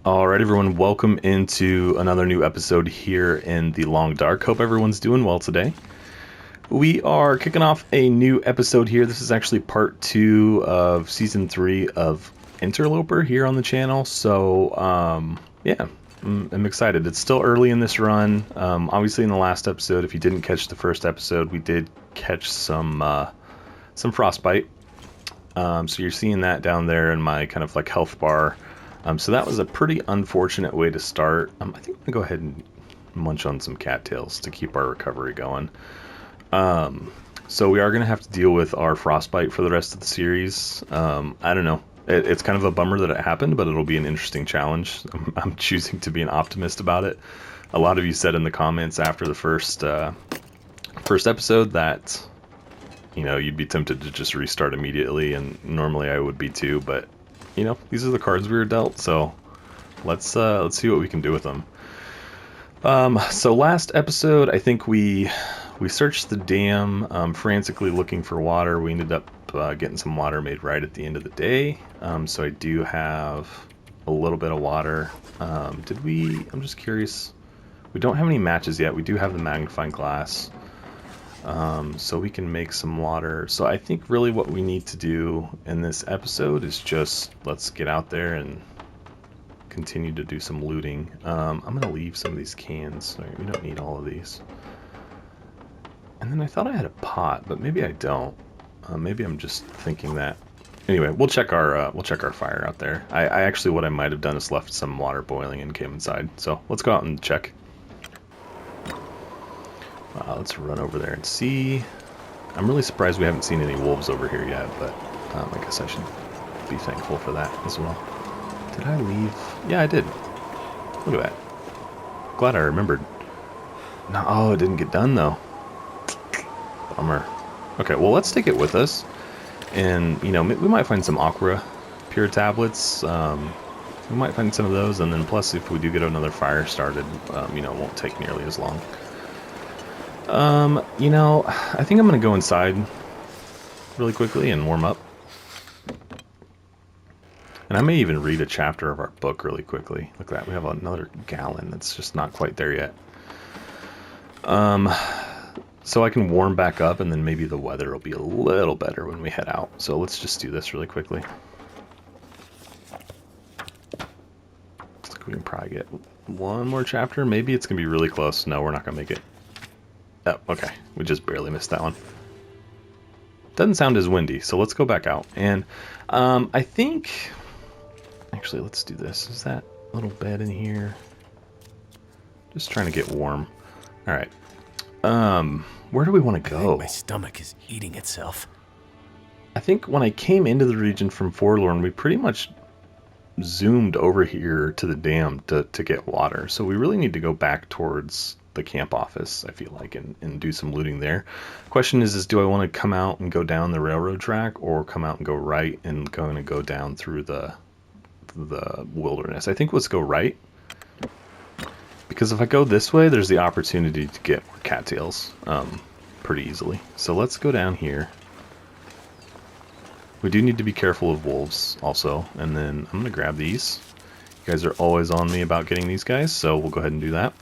Alright everyone, welcome into another new episode here in the Long Dark. Hope everyone's doing well today. We are kicking off a new episode here. This is actually part 2 of Season 3 of Interloper here on the channel. So, yeah, I'm excited. It's still early in this run. Obviously in the last episode, if you didn't catch the first episode, we did catch some frostbite. So you're seeing that down there in my kind of like health bar. So that was a pretty unfortunate way to start. I think I'm going to go ahead and munch on some cattails to keep our recovery going. So we are going to have to deal with our frostbite for the rest of the series. I don't know. It's kind of a bummer that it happened, but it'll be an interesting challenge. I'm choosing to be an optimist about it. A lot of you said in the comments after the first episode that, you know, you'd be tempted to just restart immediately, and normally I would be too, but you know, these are the cards we were dealt, so let's see what we can do with them. So last episode, I think we searched the dam, frantically looking for water. We ended up getting some water made right at the end of the day. So I do have a little bit of water. Did we? I'm just curious. We don't have any matches yet. We do have the magnifying glass. So we can make some water. So I think really what we need to do in this episode is just let's get out there and continue to do some looting. I'm going to leave some of these cans. We don't need all of these. And then I thought I had a pot, but maybe I don't. Maybe I'm just thinking that. Anyway, we'll check our fire out there. I actually, what I might have done is left some water boiling and came inside. So let's go out and check. Let's run over there and see. I'm really surprised we haven't seen any wolves over here yet, but I guess I should be thankful for that as well. Did I leave? Yeah, I did. Look at that. Glad I remembered. No, oh, it didn't get done though. Bummer. Okay, well, let's take it with us. And, you know, we might find some Aqua Pure tablets. We might find some of those, and then plus if we do get another fire started, you know, it won't take nearly as long. You know, I think I'm going to go inside really quickly and warm up. And I may even read a chapter of our book really quickly. Look at that, we have another gallon that's just not quite there yet. So I can warm back up, and then maybe the weather will be a little better when we head out. So let's just do this really quickly. Looks like we can probably get one more chapter. Maybe it's going to be really close. No, we're not going to make it. Oh, okay. We just barely missed that one. Doesn't sound as windy, so let's go back out. And I think... Actually, let's do this. Is that little bed in here? Just trying to get warm. Alright. Where do we want to go? My stomach is eating itself. I think when I came into the region from Forlorn, we pretty much zoomed over here to the dam to get water. So we really need to go back towards the camp office, I feel like, and do some looting there. Question is do I want to come out and go down the railroad track, or come out and go right and going to go down through the wilderness? I think let's go right, because if I go this way, there's the opportunity to get more cattails pretty easily. So let's go down here. We do need to be careful of wolves also, and then I'm gonna grab these. You guys are always on me about getting these guys, so we'll go ahead and do that.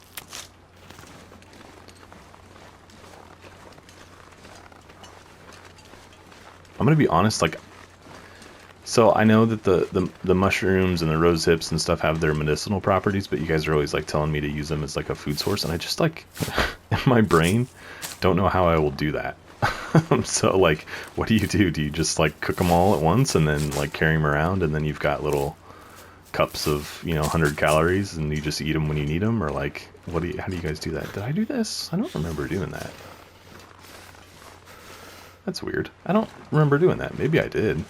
I'm gonna be honest, like, so I know that the mushrooms and the rose hips and stuff have their medicinal properties, but you guys are always like telling me to use them as like a food source, and I just like in my brain don't know how I will do that. So like, what do? Do you just like cook them all at once and then like carry them around, and then you've got little cups of, you know, 100 calories, and you just eat them when you need them, or like how do you guys do that? Did I do this? I don't remember doing that. That's weird. I don't remember doing that. Maybe I did.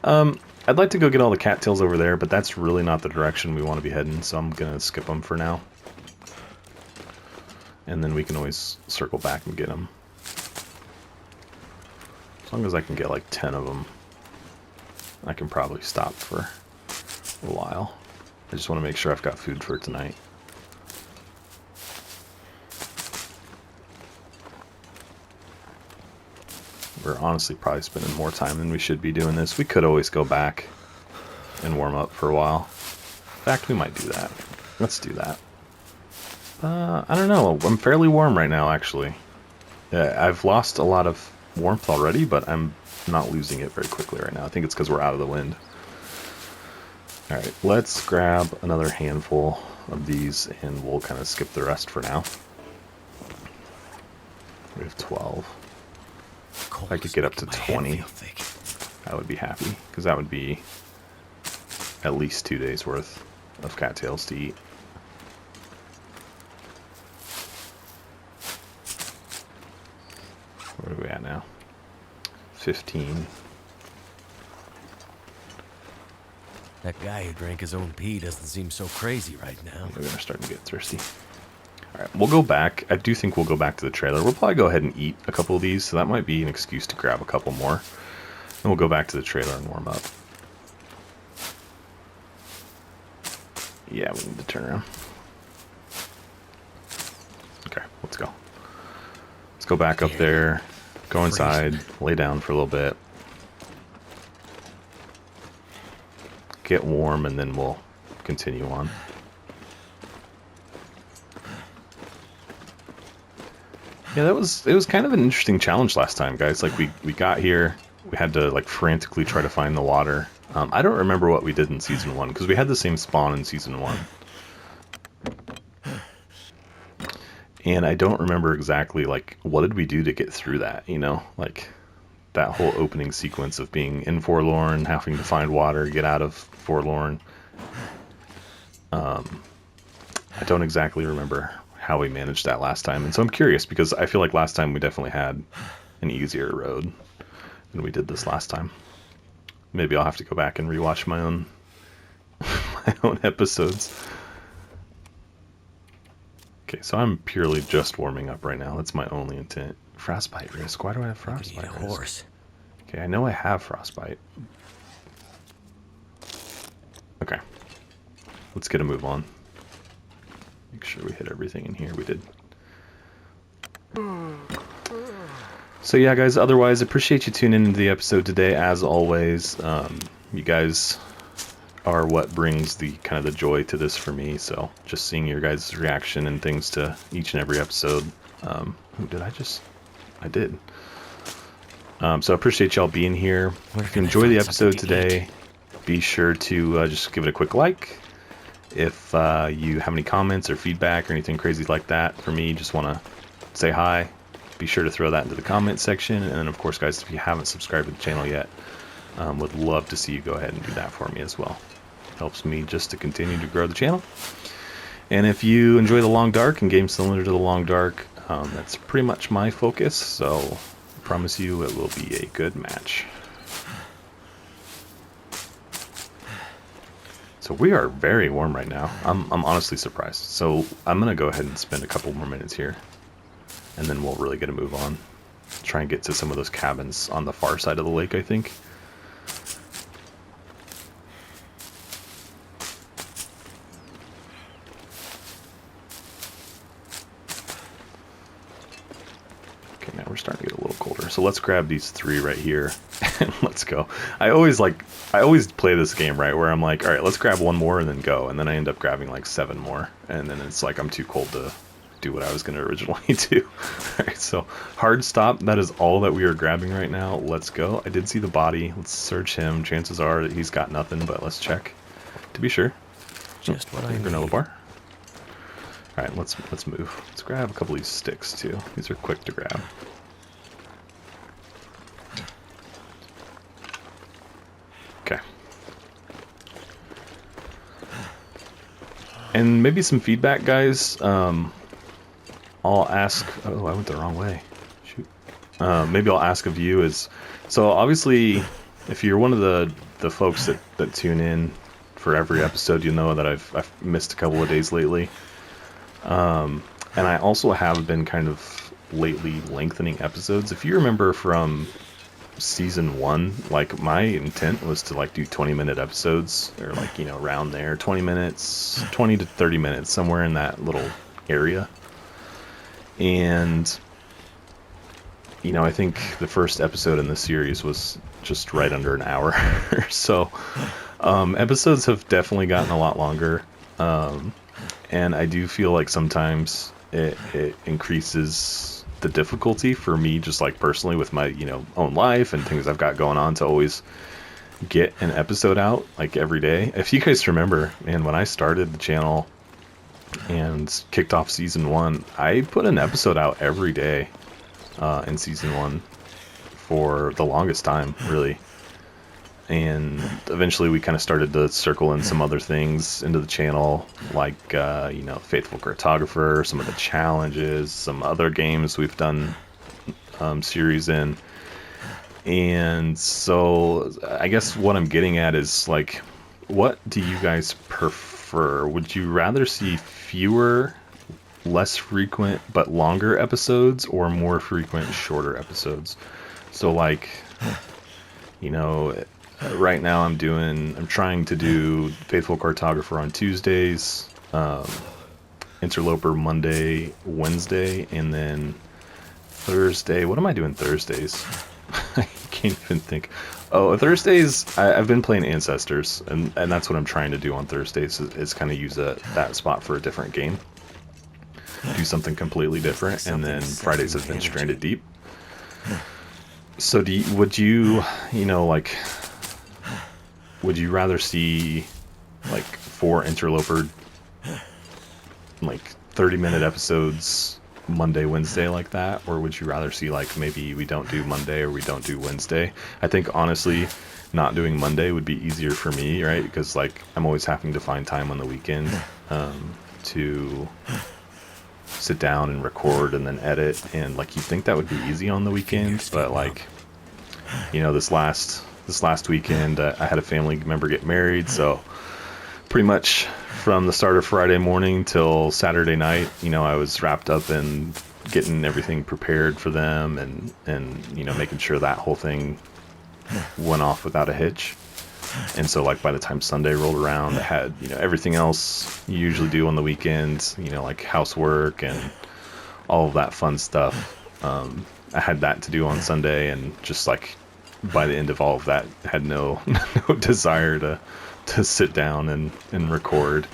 I'd like to go get all the cattails over there, but that's really not the direction we want to be heading, so I'm going to skip them for now. And then we can always circle back and get them. As long as I can get like 10 of them, I can probably stop for a while. I just want to make sure I've got food for tonight. We're honestly probably spending more time than we should be doing this. We could always go back and warm up for a while. fact, we might do that. Let's do that. I don't know. I'm fairly warm right now, actually. I've lost a lot of warmth already, but I'm not losing it very quickly right now. I think it's because we're out of the wind. Alright, let's grab another handful of these, and we'll kind of skip the rest for now. We have 12. If I could get up to 20, I would be happy, because that would be at least 2 days worth of cattails to eat. Where are we at now? 15. That guy who drank his own pee doesn't seem so crazy right now. Maybe they're starting to get thirsty. Alright, we'll go back. I do think we'll go back to the trailer. We'll probably go ahead and eat a couple of these, so that might be an excuse to grab a couple more. And we'll go back to the trailer and warm up. Yeah, we need to turn around. Okay, let's go. Let's go back up there, go inside, lay down for a little bit. Get warm, and then we'll continue on. Yeah, it was kind of an interesting challenge last time, guys. Like, we got here, we had to like frantically try to find the water. I don't remember what we did in Season 1, because we had the same spawn in Season 1. And I don't remember exactly, like, what did we do to get through that, you know? Like, that whole opening sequence of being in Forlorn, having to find water, get out of Forlorn. I don't exactly remember how we managed that last time, and so I'm curious, because I feel like last time we definitely had an easier road than we did this last time. Maybe I'll have to go back and rewatch my own episodes. Okay, so I'm purely just warming up right now. That's my only intent. Frostbite risk. Why do I have frostbite risk? Horse. Okay, I know I have frostbite. Okay, let's get a move on. Make sure we hit everything in here. We did. So yeah, guys, otherwise, appreciate you tuning into the episode today. As always, you guys are what brings the kind of the joy to this for me. So just seeing your guys' reaction and things to each and every episode. I did. So I appreciate y'all being here. If you enjoy the episode today, be sure to just give it a quick like. If you have any comments or feedback or anything crazy like that for me, just want to say hi, be sure to throw that into the comment section. And then, of course, guys, if you haven't subscribed to the channel yet, would love to see you go ahead and do that for me as well. Helps me just to continue to grow the channel. And if you enjoy the Long Dark and games similar to the Long Dark, that's pretty much my focus, so I promise you it will be a good match. So we are very warm right now. I'm honestly surprised. So I'm going to go ahead and spend a couple more minutes here, and then we'll really get a move on. Try and get to some of those cabins on the far side of the lake, I think. Okay, now we're starting to get a little colder. So let's grab these 3 right here and let's go. I always play this game, right, where I'm like, all right, let's grab 1 more and then go. And then I end up grabbing like 7 more. And then it's like I'm too cold to do what I was going to originally do. All right, so hard stop. That is all that we are grabbing right now. Let's go. I did see the body. Let's search him. Chances are that he's got nothing, but let's check to be sure. Just what I need. Granola bar. All right, let's move. Let's grab a couple of these sticks too. These are quick to grab. Okay. And maybe some feedback, guys. I'll ask. Oh, I went the wrong way. Shoot. Maybe I'll ask of you is. So obviously, if you're one of the folks that tune in for every episode, you know that I've missed a couple of days lately. And I also have been kind of lately lengthening episodes. If you remember from season 1, like my intent was to like do 20-minute episodes, or like, you know, around there, 20 minutes, 20 to 30 minutes, somewhere in that little area. And, you know, I think the first episode in the series was just right under an hour. So Episodes have definitely gotten a lot longer. And I do feel like sometimes it increases the difficulty for me, just like personally with my, own life and things I've got going on, to always get an episode out like every day. If you guys remember, man, when I started the channel and kicked off season 1, I put an episode out every day in season 1 for the longest time, really. And eventually we kind of started to circle in some other things into the channel, like, Faithful Cartographer, some of the challenges, some other games we've done series in. And so I guess what I'm getting at is, like, what do you guys prefer? Would you rather see fewer, less frequent, but longer episodes, or more frequent, shorter episodes? So, like, right now I'm trying to do Faithful Cartographer on Tuesdays, Interloper Monday, Wednesday, and then Thursday. What am I doing Thursdays? I can't even think. Oh, Thursdays, I've been playing Ancestors, and that's what I'm trying to do on Thursdays, is kind of use that spot for a different game. Do something completely different, and then Fridays have been Stranded Deep. So would you rather see, like, 4 Interloper, like, 30-minute episodes Monday, Wednesday, like that? Or would you rather see, like, maybe we don't do Monday or we don't do Wednesday? I think, honestly, not doing Monday would be easier for me, right? Because, like, I'm always having to find time on the weekend to sit down and record and then edit. And, like, you'd think that would be easy on the weekend, but, like, this last weekend, I had a family member get married, so pretty much from the start of Friday morning till Saturday night, I was wrapped up in getting everything prepared for them, and making sure that whole thing went off without a hitch. And so, like, by the time Sunday rolled around, I had, everything else you usually do on the weekends, like housework and all of that fun stuff. I had that to do on Sunday, and just, like, by the end of all of that, had no desire to sit down and record.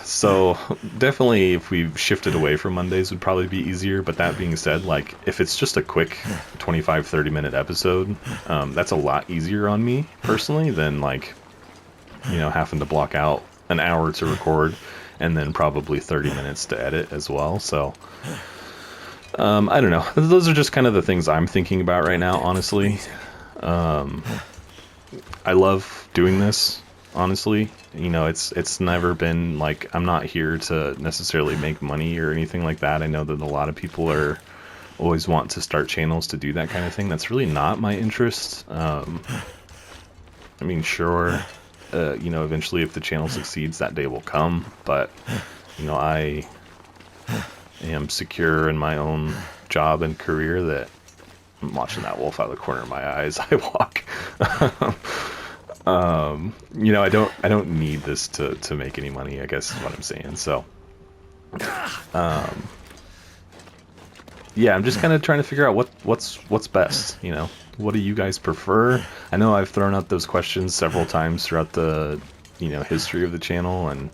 So definitely, if we shifted away from Mondays, would probably be easier. But that being said, like, if it's just a quick 25-30 minute episode, that's a lot easier on me personally than, like, having to block out an hour to record and then probably 30 minutes to edit as well. So I don't know. Those are just kind of the things I'm thinking about right now, honestly. I love doing this, honestly. It's never been, like, I'm not here to necessarily make money or anything like that. I know that a lot of people always want to start channels to do that kind of thing. That's really not my interest. I mean, sure, eventually if the channel succeeds, that day will come. But, I am secure in my own job and career that I'm watching that wolf out of the corner of my eye as I walk. I don't need this to make any money, I guess is what I'm saying. So, yeah, I'm just kind of trying to figure out what's best. What do you guys prefer? I know I've thrown out those questions several times throughout the, history of the channel, and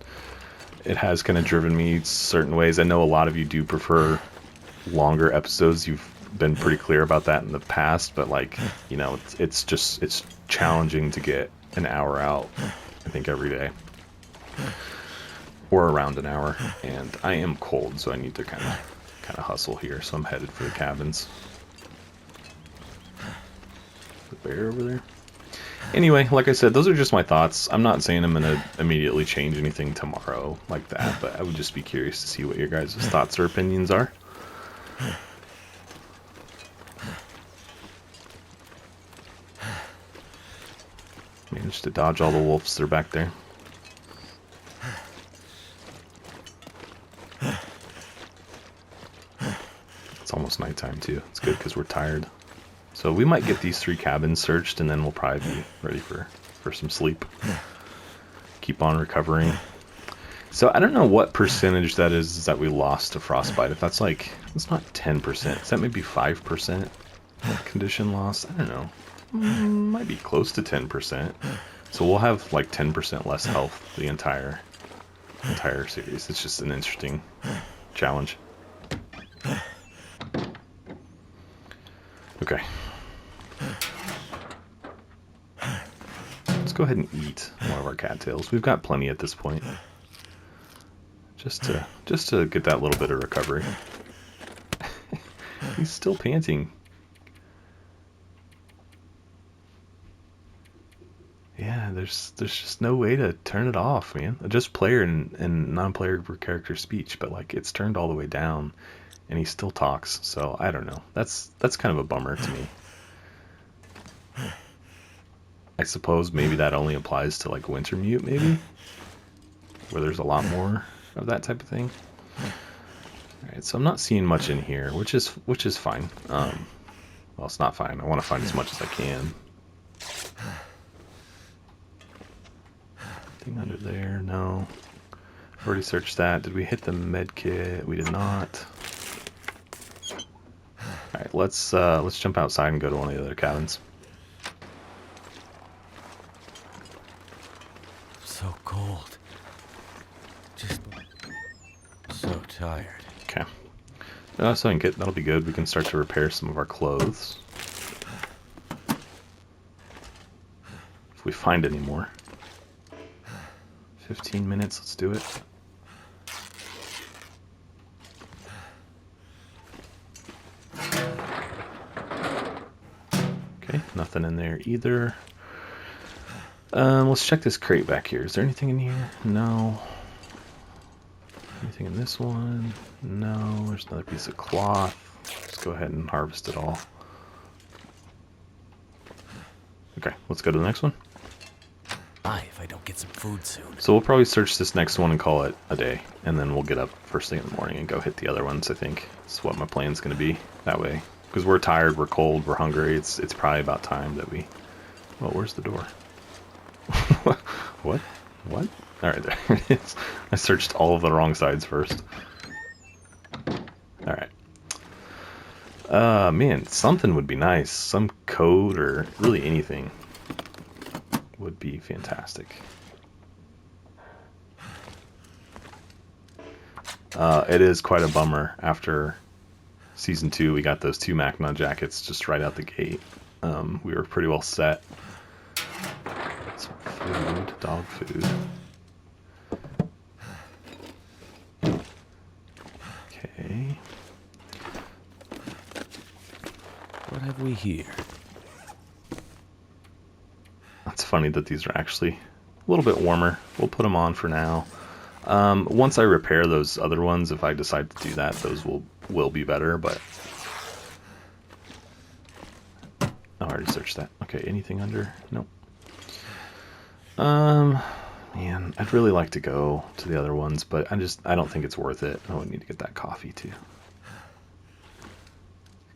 it has kind of driven me certain ways. I know a lot of you do prefer longer episodes. You've been pretty clear about that in the past, but, like, it's challenging to get an hour out, I think, every day, or around an hour. And I am cold, so I need to kind of hustle here. So I'm headed for the cabins. The bear over there. Anyway, like I said, those are just my thoughts. I'm not saying I'm going to immediately change anything tomorrow like that, but I would just be curious to see what your guys' thoughts or opinions are. Managed to dodge all the wolves. They're back there. It's almost nighttime too. It's good because we're tired. So we might get these 3 cabins searched, and then we'll probably be ready for some sleep. Keep on recovering. So I don't know what percentage that is that we lost to frostbite. If that's, like, it's not 10%. Is that maybe 5% condition loss? I don't know. Might be close to 10%. So we'll have like 10% less health the entire series. It's just an interesting challenge. Okay. Let's go ahead and eat one of our cattails. We've got plenty at this point. Just to get that little bit of recovery. He's still panting. Yeah, there's just no way to turn it off, man. Just player and non-player character speech, but like it's turned all the way down, and he still talks. So I don't know. That's kind of a bummer to me. I suppose maybe that only applies to like Wintermute, maybe, where there's a lot more of that type of thing. All right, so I'm not seeing much in here, which is fine. Well, it's not fine. I want to find as much as I can. Anything under there? No. I've already searched that. Did we hit the med kit? We did not. All right, let's jump outside and go to one of the other cabins. So cold. Just so tired. Okay. So that'll be good. We can start to repair some of our clothes. If we find any more. 15 minutes, let's do it. Okay, nothing in there either. Let's check this crate back here. Is there anything in here? No. Anything in this one? No. There's another piece of cloth. Let's go ahead and harvest it all. Okay, let's go to the next one. If I don't get some food soon. So we'll probably search this next one and call it a day, and then we'll get up first thing in the morning and go hit the other ones. I think that's what my plan's going to be that way, because we're tired, we're cold, we're hungry. It's probably about time that we. Well, where's the door? What? All right, there it is. I searched all of the wrong sides first. All right. Man, something would be nice. Some code or really anything would be fantastic. It is quite a bummer. After Season 2, we got those 2 Mackinac jackets just right out the gate. We were pretty well set. Some food, dog food. Okay. What have we here? It's funny that these are actually a little bit warmer. We'll put them on for now. Once I repair those other ones, if I decide to do that, those will be better, but... Oh, I already searched that. Okay, anything under? Nope. Man, I'd really like to go to the other ones, but I don't think it's worth it. Oh, I need to get that coffee too.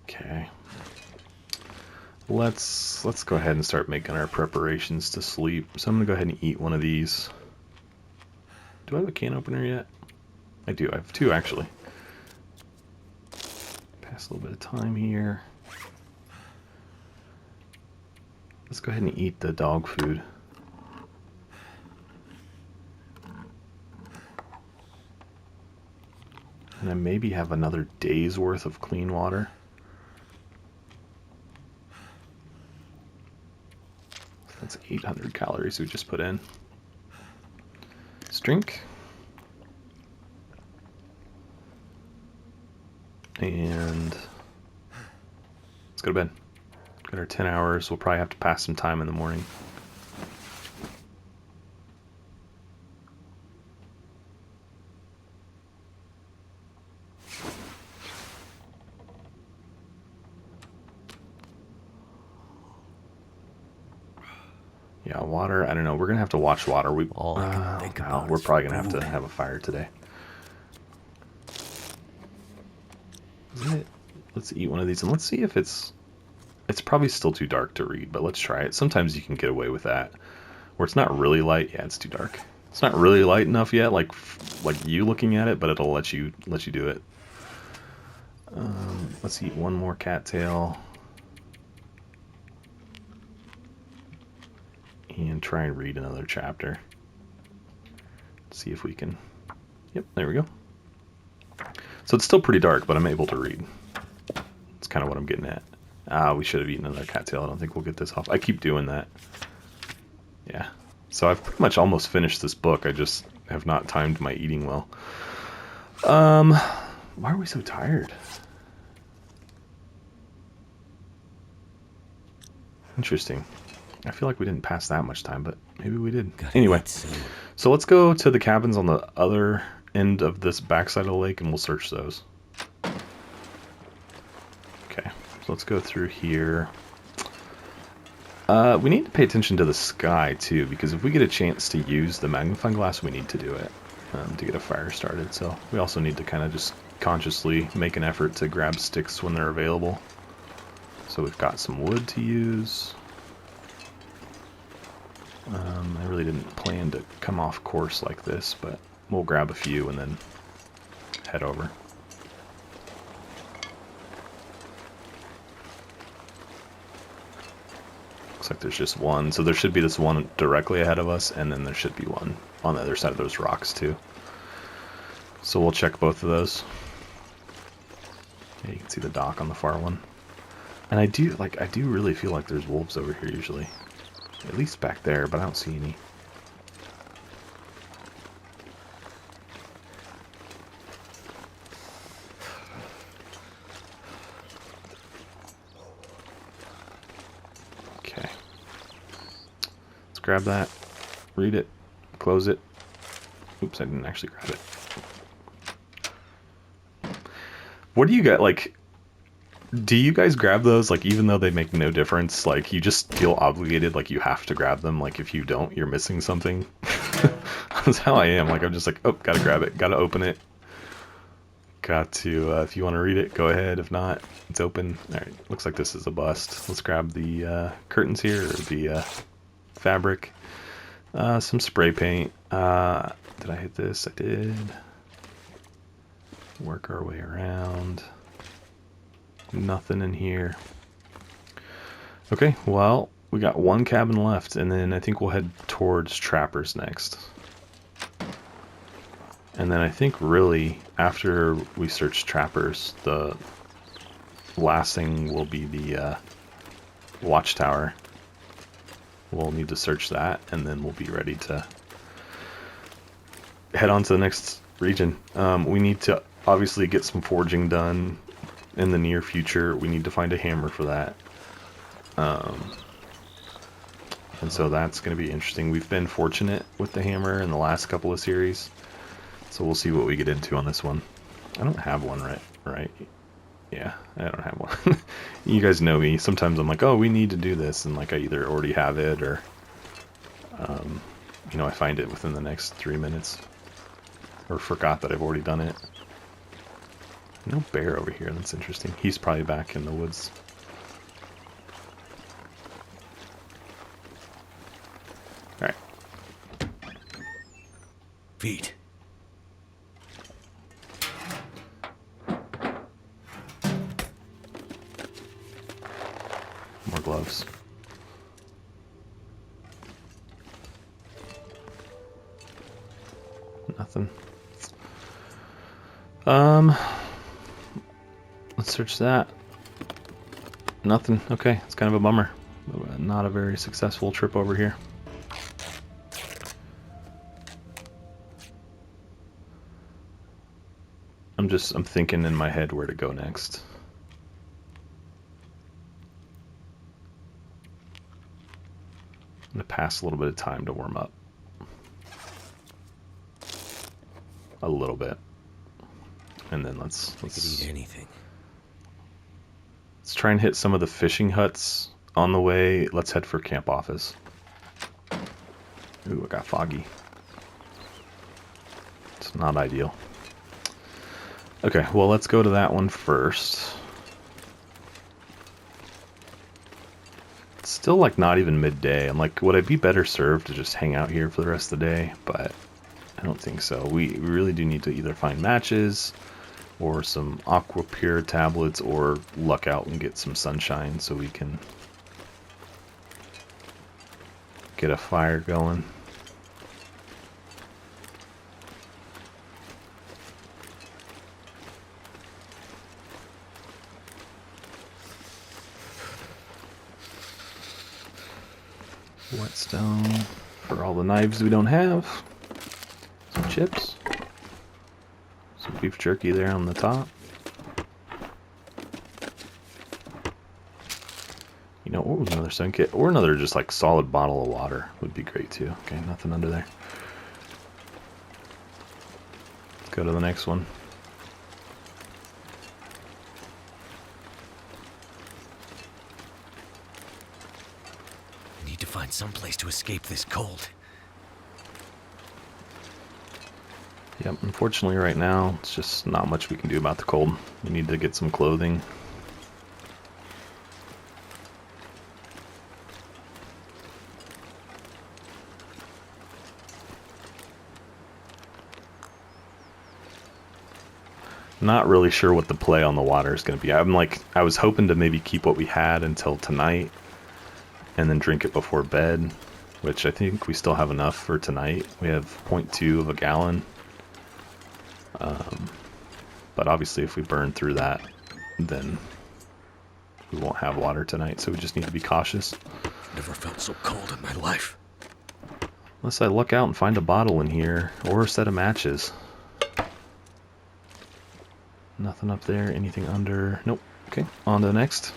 Okay. Let's go ahead and start making our preparations to sleep. So I'm gonna go ahead and eat one of these. Do I have a can opener yet? I do. I have 2 actually. Pass a little bit of time here. Let's go ahead and eat the dog food. And I maybe have another day's worth of clean water. That's 800 calories we just put in. Let's drink. And let's go to bed. Got our 10 hours. We'll probably have to pass some time in the morning. Yeah, water. I don't know. We're gonna have to watch water. All I can think about we're is probably gonna have to food. have a fire today. Isn't it? Let's eat one of these and let's see if it's probably still too dark to read, but let's try it. Sometimes you can get away with that, where it's not really light. Yeah, it's too dark. It's not really light enough yet, like you looking at it, but it'll let you do it. Let's eat one more cattail. and try and read another chapter. See if we can... Yep, there we go. So it's still pretty dark, but I'm able to read. That's kind of what I'm getting at. We should have eaten another cattail. I don't think we'll get this off. I keep doing that. Yeah. So I've pretty much almost finished this book. I just have not timed my eating well. Why are we so tired? Interesting. I feel like we didn't pass that much time, but maybe we did. Anyway, so let's go to the cabins on the other end of this backside of the lake and we'll search those. Okay, so let's go through here. We need to pay attention to the sky too, because if we get a chance to use the magnifying glass, we need to do it to get a fire started. So we also need to kind of just consciously make an effort to grab sticks when they're available. So we've got some wood to use. I really didn't plan to come off course like this, but we'll grab a few and then head over. Looks like there's just one. So there should be this one directly ahead of us, and then there should be one on the other side of those rocks too. So we'll check both of those. Yeah, you can see the dock on the far one. And I do really feel like there's wolves over here usually. At least back there, but I don't see any. Okay. Let's grab that, read it, close it. Oops, I didn't actually grab it. What do you got, like... Do you guys grab those, like, even though they make no difference? Like, you just feel obligated, like, you have to grab them. Like, if you don't, you're missing something. That's how I am. Like, I'm just like, oh, gotta grab it. Gotta open it. Got to, if you want to read it, go ahead. If not, it's open. Alright, looks like this is a bust. Let's grab the curtains here, or the fabric. Some spray paint. Did I hit this? I did. Work our way around. Nothing in here. Okay, well, we got one cabin left, and then I think we'll head towards Trappers next. And then I think really, after we search Trappers, the last thing will be the watchtower. We'll need to search that, and then we'll be ready to head on to the next region. We need to obviously get some foraging done in the near future. We need to find a hammer for that. And so that's going to be interesting. We've been fortunate with the hammer in the last couple of series. So we'll see what we get into on this one. I don't have one, right? Yeah, I don't have one. You guys know me. Sometimes I'm like, oh, we need to do this. And like I either already have it or, you know, I find it within the next 3 minutes. Or forgot that I've already done it. No bear over here. That's interesting. He's probably back in the woods. Alright. Feet. More gloves. Nothing. Let's search that. Nothing. Okay, it's kind of a bummer. Not a very successful trip over here. I'm thinking in my head where to go next. I'm gonna pass a little bit of time to warm up. A little bit. And then let's eat anything. Let's try and hit some of the fishing huts on the way. Let's head for camp office. Ooh, I got foggy. It's not ideal. Okay, well, let's go to that one first. It's still like not even midday. I'm like, would I be better served to just hang out here for the rest of the day? But I don't think so. We really do need to either find matches or some aqua pure tablets, or luck out and get some sunshine so we can get a fire going. Whetstone for all the knives we don't have. Some chips. Some beef jerky there on the top. You know, oh, another sun kit. Or another just like solid bottle of water would be great too. Okay, nothing under there. Let's go to the next one. I need to find some place to escape this cold. Yep, unfortunately right now, it's just not much we can do about the cold. We need to get some clothing. Not really sure what the play on the water is going to be. I was hoping to maybe keep what we had until tonight and then drink it before bed, which I think we still have enough for tonight. We have 0.2 of a gallon. But obviously if we burn through that, then we won't have water tonight, so we just need to be cautious. Never felt so cold in my life. Unless I look out and find a bottle in here, or a set of matches. Nothing up there, anything under, nope. Okay, on to the next.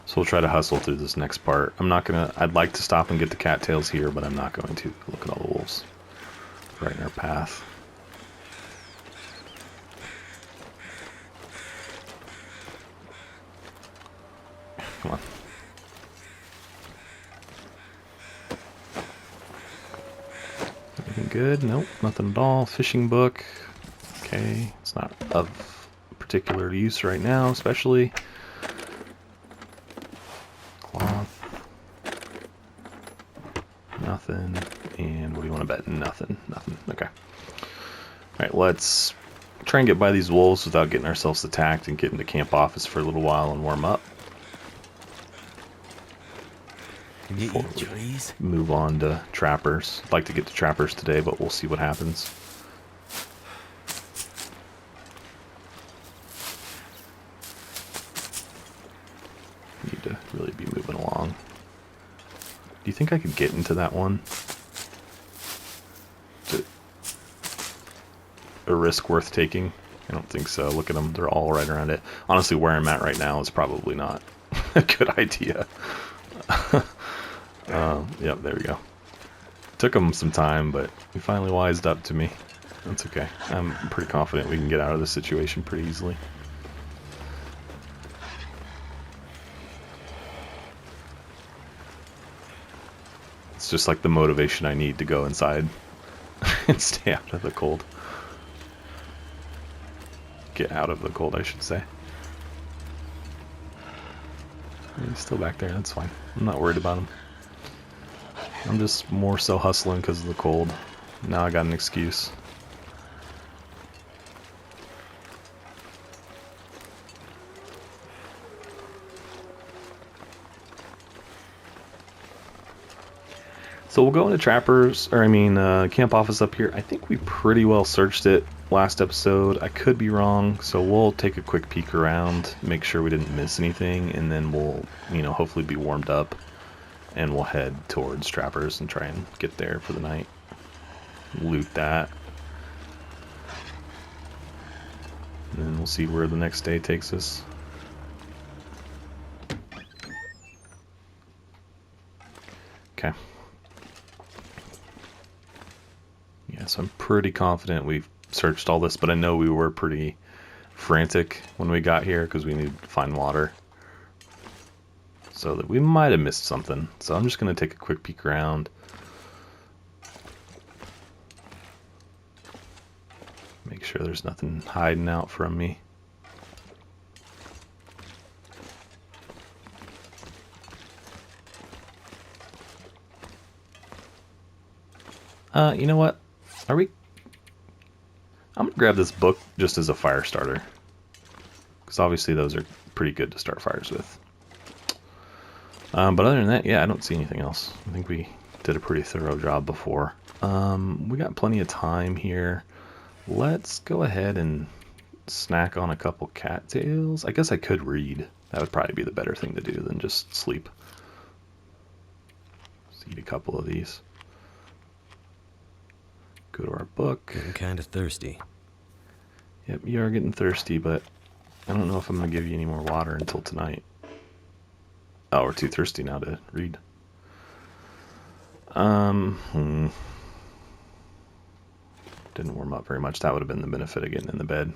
So we'll try to hustle through this next part. I'd like to stop and get the cattails here, but I'm not going to. Look at all the wolves right in our path. Come on. Anything good? Nope, nothing at all. Fishing book. Okay, it's not of particular use right now, especially. Nothing. And what do you want to bet? Nothing. Nothing. Okay. Alright, let's try and get by these wolves without getting ourselves attacked and get into camp office for a little while and warm up. Can you eat trees? Move on to trappers. I'd like to get to trappers today, but we'll see what happens. Need to really be moving along. Do you think I could get into that one? Is it a risk worth taking? I don't think so. Look at them. They're all right around it. Honestly, where I'm at right now is probably not a good idea. Yep, there we go. Took them some time, but he finally wised up to me. That's okay. I'm pretty confident we can get out of this situation pretty easily. It's just like the motivation I need to go inside and stay out of the cold. Get out of the cold, I should say. He's still back there, that's fine. I'm not worried about him. I'm just more so hustling because of the cold. Now I got an excuse. So we'll go into trappers, or camp office up here. I think we pretty well searched it last episode. I could be wrong, so we'll take a quick peek around, make sure we didn't miss anything, and then we'll, hopefully be warmed up, and we'll head towards trappers and try and get there for the night. Loot that. And then we'll see where the next day takes us. Okay. Yeah, so I'm pretty confident we've searched all this, but I know we were pretty frantic when we got here because we needed to find water. So that we might have missed something. So I'm just going to take a quick peek around. Make sure there's nothing hiding out from me. You know what? Are we... I'm gonna grab this book just as a fire starter. Because obviously those are pretty good to start fires with. But other than that, yeah, I don't see anything else. I think we did a pretty thorough job before. We got plenty of time here. Let's go ahead and snack on a couple cattails. I guess I could read. That would probably be the better thing to do than just sleep. Let's eat a couple of these. Go to our book. I'm kind of thirsty. Yep, you are getting thirsty, but I don't know if I'm going to give you any more water until tonight. Oh, we're too thirsty now to read. Didn't warm up very much. That would have been the benefit of getting in the bed.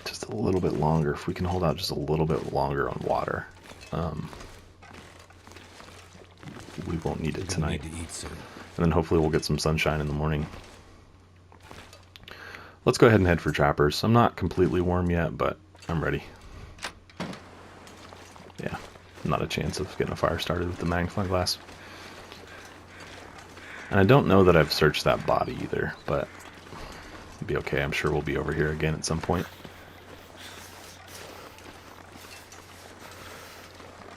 Just a little bit longer. If we can hold out just a little bit longer on water, we won't need it tonight. Need to eat soon. And then hopefully we'll get some sunshine in the morning. Let's go ahead and head for trappers. I'm not completely warm yet, but I'm ready. Yeah, not a chance of getting a fire started with the magnifying glass. And I don't know that I've searched that body either, but it'll be okay. I'm sure we'll be over here again at some point.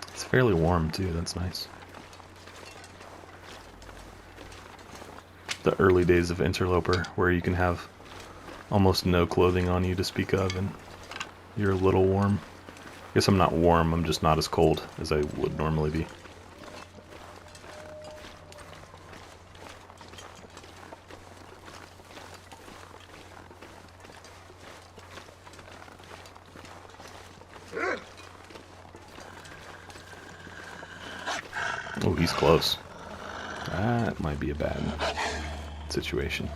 It's fairly warm too, that's nice. The early days of Interloper, where you can have almost no clothing on you to speak of, and you're a little warm. I guess I'm not warm, I'm just not as cold as I would normally be. Oh, he's close. That might be a bad situation.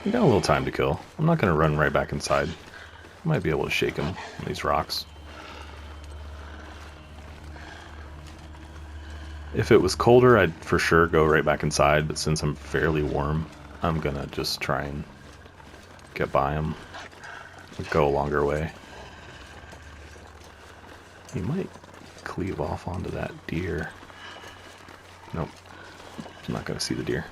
We got a little time to kill. I'm not going to run right back inside. I might be able to shake him on these rocks. If it was colder, I'd for sure go right back inside, but since I'm fairly warm, I'm going to just try and get by him. Go a longer way. He might cleave off onto that deer. Nope. I'm not going to see the deer.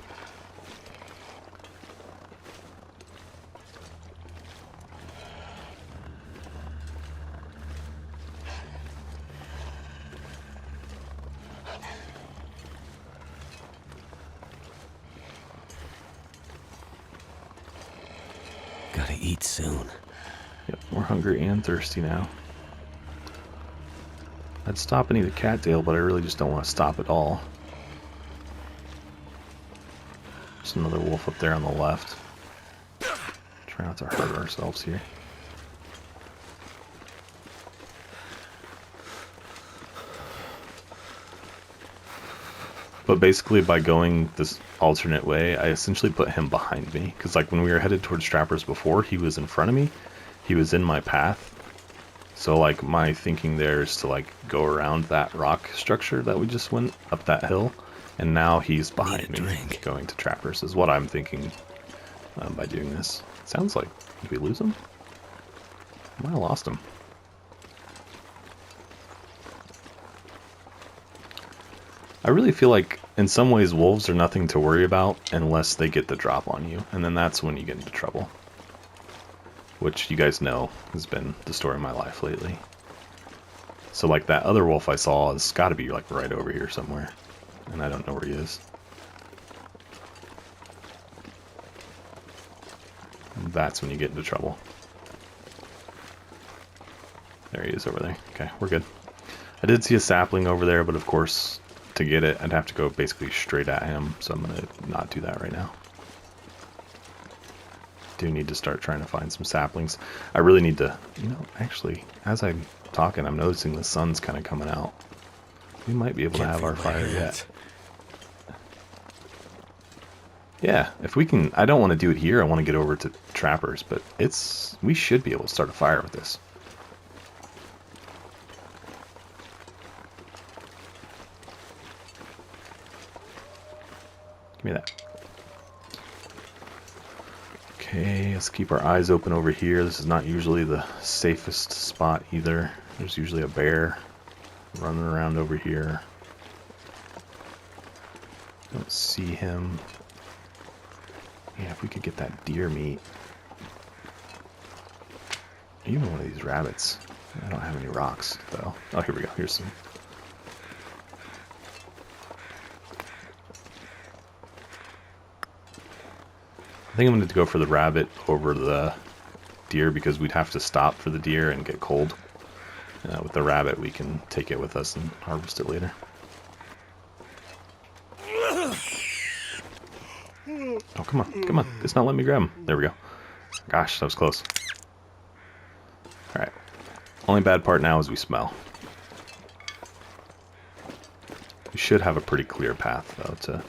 Gotta eat soon. Yep, we're hungry and thirsty now. I'd stop and eat a cattail, but I really just don't want to stop at all. There's another wolf up there on the left. Try not to hurt ourselves here. But basically by going this alternate way, I essentially put him behind me. Because like when we were headed towards trappers before, he was in front of me. He was in my path. So like my thinking there is to like go around that rock structure that we just went up that hill. And now he's behind me going to trappers is what I'm thinking by doing this. Sounds like, did we lose him? I might have lost him. I really feel like in some ways wolves are nothing to worry about unless they get the drop on you, and then that's when you get into trouble. Which you guys know has been the story of my life lately. So like that other wolf I saw has got to be like right over here somewhere, and I don't know where he is. And that's when you get into trouble. There he is over there. Okay, we're good. I did see a sapling over there, but of course to get it, I'd have to go basically straight at him, so I'm going to not do that right now. Do need to start trying to find some saplings. I really need to, you know, actually, as I'm talking, I'm noticing the sun's kind of coming out. We might be able to have our fire yet. Yeah, if we can, I don't want to do it here, I want to get over to trappers, but we should be able to start a fire with this. Give me that. Okay, let's keep our eyes open over here. This is not usually the safest spot either. There's usually a bear running around over here. Don't see him. Yeah, if we could get that deer meat. Even one of these rabbits. I don't have any rocks, though. Oh, here we go. Here's some. I think I'm going to go for the rabbit over the deer because we'd have to stop for the deer and get cold. With the rabbit, we can take it with us and harvest it later. Oh, come on. Come on. It's not letting me grab him. There we go. Gosh, that was close. Alright. Only bad part now is we smell. We should have a pretty clear path, though, to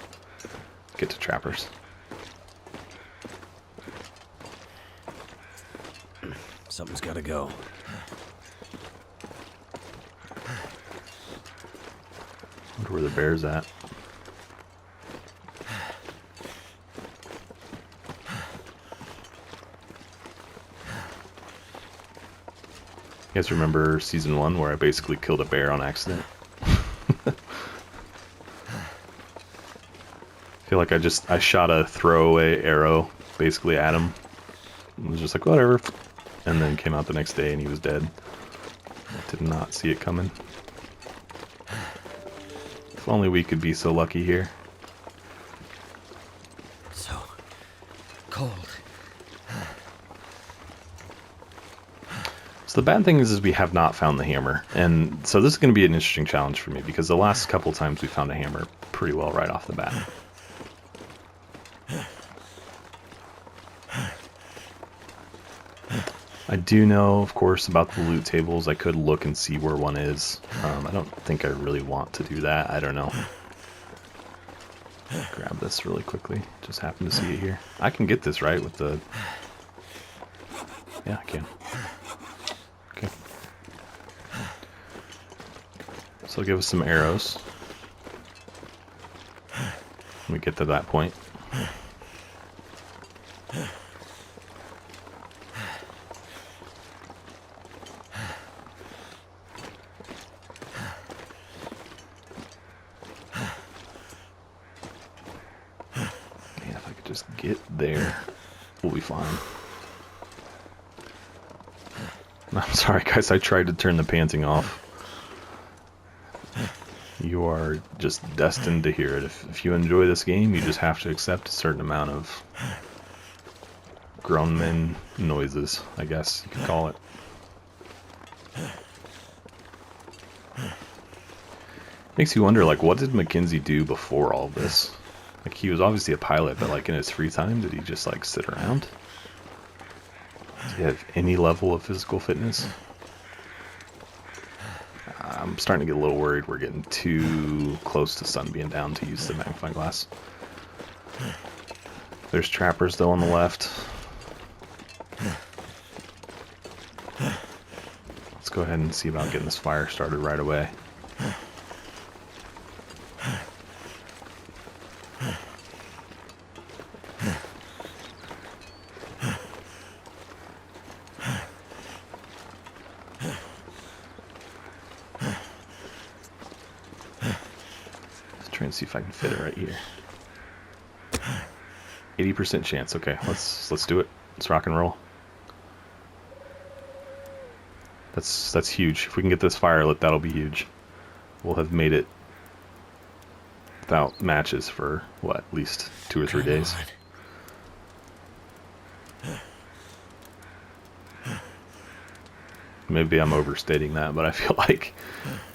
get to trappers. Something's gotta go. Wonder where the bear's at. You guys remember season 1 where I basically killed a bear on accident? I feel like I shot a throwaway arrow basically at him. I was just like, whatever. And then came out the next day and he was dead. Did not see it coming. If only we could be so lucky here. So cold. So the bad thing is we have not found the hammer. And so this is going to be an interesting challenge for me because the last couple times we found a hammer pretty well right off the bat. I do know, of course, about the loot tables. I could look and see where one is. I don't think I really want to do that. I don't know. Grab this really quickly. Just happen to see it here. I can get this, right, with the... Yeah, I can. Okay. So give us some arrows. When we get to that point. Just get there. We'll be fine. I'm sorry, guys. I tried to turn the panting off. You are just destined to hear it. If you enjoy this game, you just have to accept a certain amount of grown men noises, I guess you could call it. Makes you wonder, like, what did Mackenzie do before all this? Like, he was obviously a pilot, but, like, in his free time, did he just, like, sit around? Does he have any level of physical fitness? I'm starting to get a little worried we're getting too close to sun being down to use the magnifying glass. There's trappers, though, on the left. Let's go ahead and see about getting this fire started right away. Trying to see if I can fit it right here. 80% chance. Okay, let's do it. Let's rock and roll. That's huge. If we can get this fire lit, that'll be huge. We'll have made it without matches for what, at least 2 or 3 days. Maybe I'm overstating that, but I feel like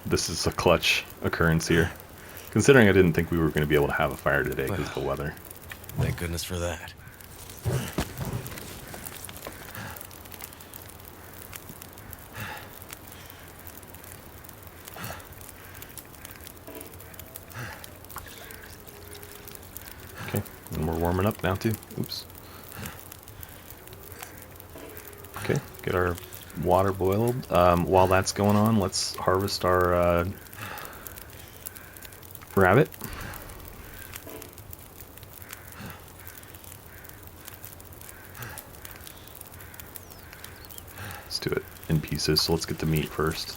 this is a clutch occurrence here. Considering I didn't think we were going to be able to have a fire today because of the weather. Thank goodness for that. Okay, and we're warming up now too. Oops. Okay, get our water boiled. While that's going on, let's harvest our rabbit. Let's do it in pieces, so let's get the meat first.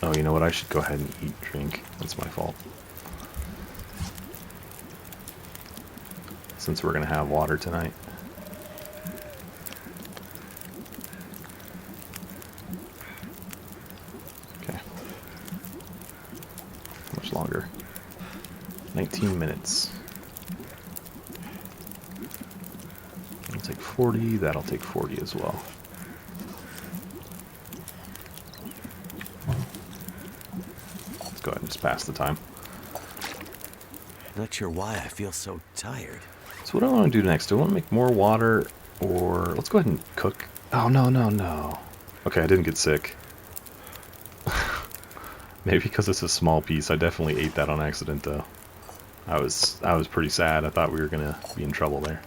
Oh, you know what? I should go ahead and eat drink. That's my fault. Since we're going to have water tonight. Okay. How much longer? 19 minutes. That'll take 40. That'll take 40 as well. Let's go ahead and just pass the time. Not sure why I feel so tired. So what do I want to do next? Do I want to make more water, or let's go ahead and cook? Oh, no, no, no. Okay, I didn't get sick. Maybe because it's a small piece. I definitely ate that on accident, though. I was pretty sad. I thought we were gonna be in trouble there.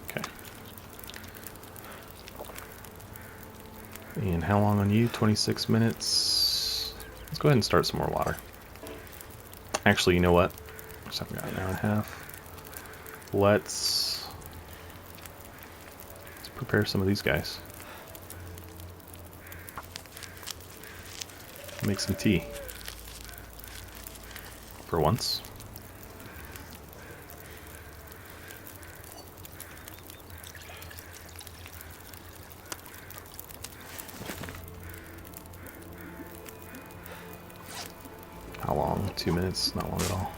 Okay. And how long on you? 26 minutes. Let's go ahead and start some more water. Actually, you know what? So I've got an hour and a half. Let's prepare some of these guys. Make some tea. For once. How long? 2 minutes? Not long at all.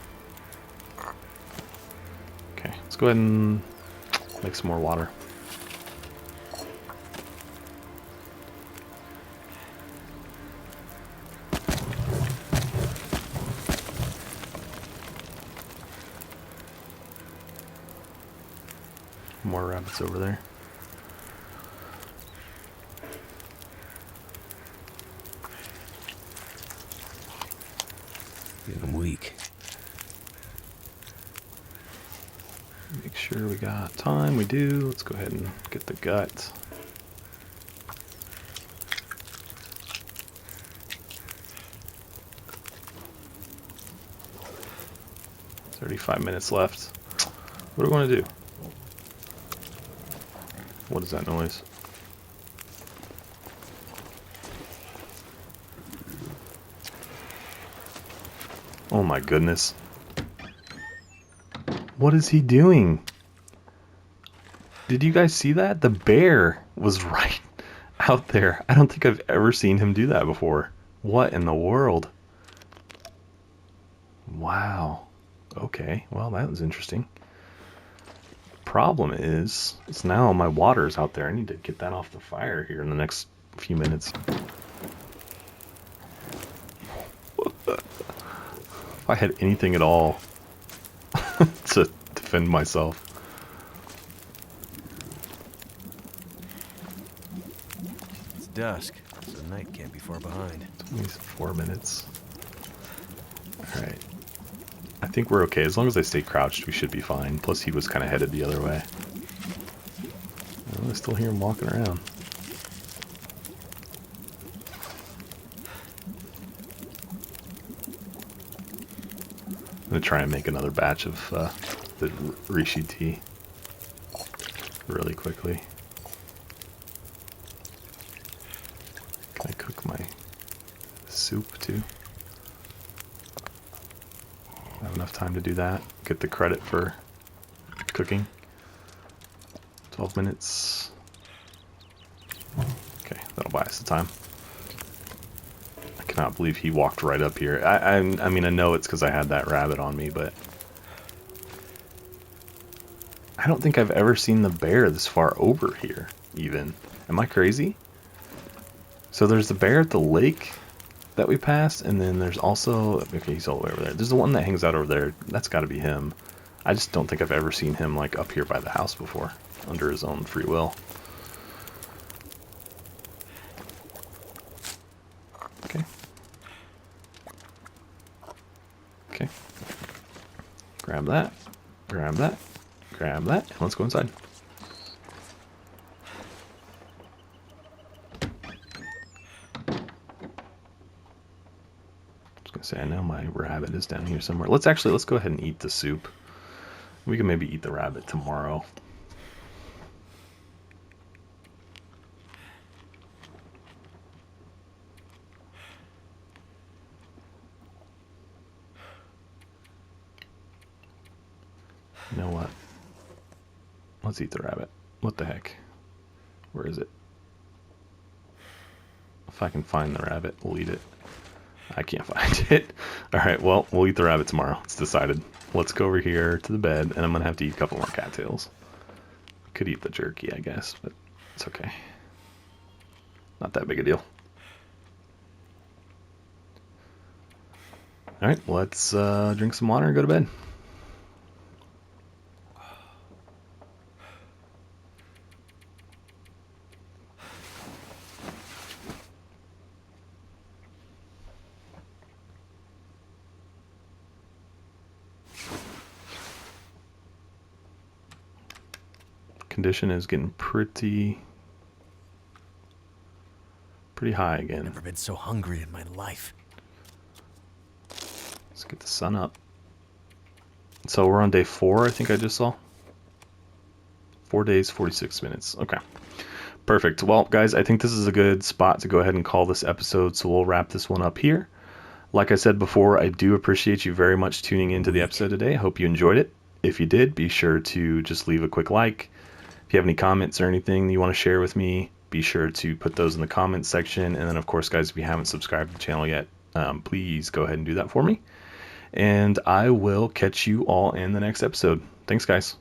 Okay, let's go ahead and make some more water. More rabbits over there. I'm weak. Make sure we got time. We do. Let's go ahead and get the gut. $35 left. What do we want to do? What is that noise? Oh my goodness. What is he doing? Did you guys see that? The bear was right out there. I don't think I've ever seen him do that before. What in the world? Wow. Okay, well that was interesting. Problem is now my water's out there. I need to get that off the fire here in the next few minutes. If I had anything at all to defend myself. It's dusk, so night can't be far behind. 24 minutes. Alright. I think we're okay. As long as I stay crouched, we should be fine. Plus, he was kind of headed the other way. Oh, I still hear him walking around. I'm going to try and make another batch of the Rishi tea really quickly. Can I cook my soup too? I have enough time to do that. Get the credit for cooking. 12 minutes. Okay, that'll buy us the time. I cannot believe he walked right up here. I mean, I know it's because I had that rabbit on me, but I don't think I've ever seen the bear this far over here, even. Am I crazy? So there's the bear at the lake that we passed, and then there's also, okay, he's all the way over there. There's the one that hangs out over there. That's got to be him. I just don't think I've ever seen him like up here by the house before, under his own free will. Okay. Okay. Grab that. Grab that. Grab that. And let's go inside. Say, I know my rabbit is down here somewhere. Let's go ahead and eat the soup. We can maybe eat the rabbit tomorrow. You know what? Let's eat the rabbit. What the heck? Where is it? If I can find the rabbit, we'll eat it. I can't find it. Alright, well, we'll eat the rabbit tomorrow. It's decided. Let's go over here to the bed, and I'm going to have to eat a couple more cattails. Could eat the jerky, I guess, but it's okay. Not that big a deal. Alright, let's drink some water and go to bed. Condition is getting pretty high again. Never been so hungry in my life. Let's get the sun up. So we're on day 4, I think I just saw. 4 days, 46 minutes. Okay. Perfect. Well, guys, I think this is a good spot to go ahead and call this episode, so we'll wrap this one up here. Like I said before, I do appreciate you very much tuning into the episode today. I hope you enjoyed it. If you did, be sure to just leave a quick like. If you have any comments or anything you want to share with me, be sure to put those in the comments section. And then, of course, guys, if you haven't subscribed to the channel yet, please go ahead and do that for me. And I will catch you all in the next episode. Thanks, guys.